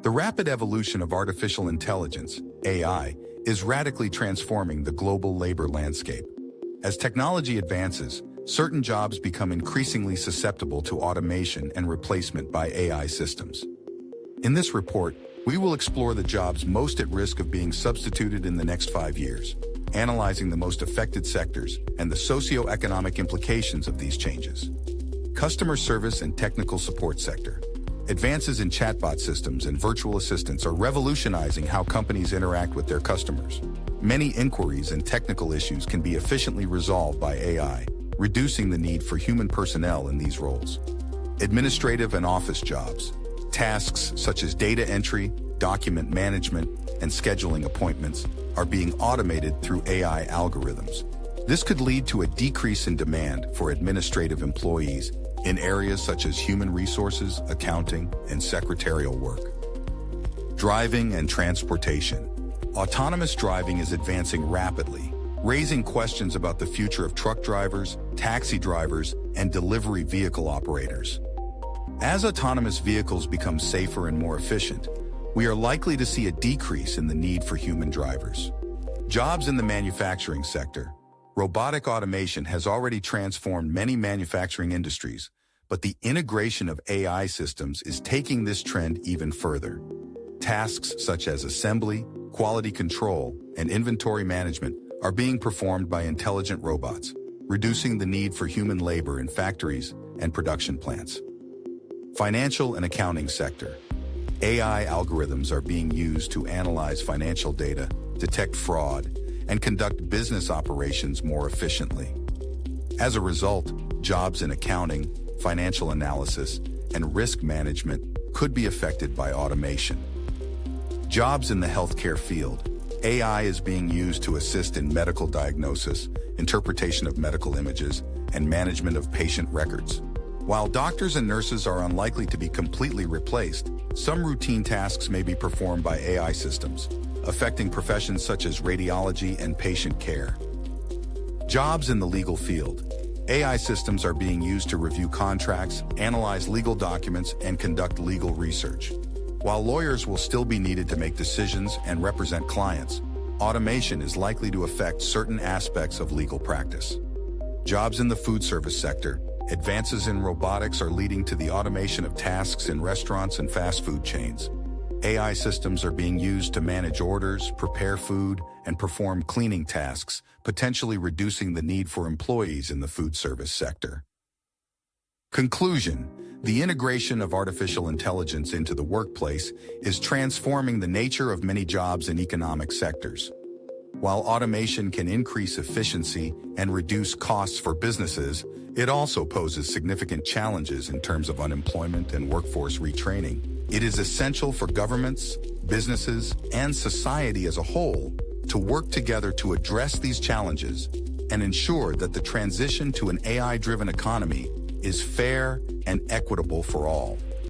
The rapid evolution of artificial intelligence, AI, is radically transforming the global labor landscape. As technology advances, certain jobs become increasingly susceptible to automation and replacement by AI systems. In this report, we will explore the jobs most at risk of being substituted in the next 5 years, analyzing the most affected sectors and the socio-economic implications of these changes. Customer service and technical support sector. Advances in chatbot systems and virtual assistants are revolutionizing how companies interact with their customers. Many inquiries and technical issues can be efficiently resolved by AI, reducing the need for human personnel in these roles. Administrative and office jobs. Tasks such as data entry, document management, and scheduling appointments are being automated through AI algorithms. This could lead to a decrease in demand for administrative employees in areas such as human resources, accounting, and secretarial work. Driving and transportation. Autonomous driving is advancing rapidly, raising questions about the future of truck drivers, taxi drivers, and delivery vehicle operators. As autonomous vehicles become safer and more efficient, we are likely to see a decrease in the need for human drivers. Jobs in the manufacturing sector. Robotic automation has already transformed many manufacturing industries, but the integration of AI systems is taking this trend even further. Tasks such as assembly, quality control, and inventory management are being performed by intelligent robots, reducing the need for human labor in factories and production plants. Financial and accounting sector. AI algorithms are being used to analyze financial data, detect fraud, and conduct business operations more efficiently. As a result, jobs in accounting, financial analysis, and risk management could be affected by automation. Jobs in the healthcare field. AI is being used to assist in medical diagnosis, interpretation of medical images, and management of patient records. While doctors and nurses are unlikely to be completely replaced, some routine tasks may be performed by AI systems, affecting professions such as radiology and patient care. Jobs in the legal field. AI systems are being used to review contracts, analyze legal documents, and conduct legal research. While lawyers will still be needed to make decisions and represent clients, automation is likely to affect certain aspects of legal practice. Jobs in the food service sector. Advances in robotics are leading to the automation of tasks in restaurants and fast food chains. AI systems are being used to manage orders, prepare food, and perform cleaning tasks, potentially reducing the need for employees in the food service sector. Conclusion: the integration of artificial intelligence into the workplace is transforming the nature of many jobs in economic sectors. While automation can increase efficiency and reduce costs for businesses, it also poses significant challenges in terms of unemployment and workforce retraining. It is essential for governments, businesses, and society as a whole to work together to address these challenges and ensure that the transition to an AI-driven economy is fair and equitable for all.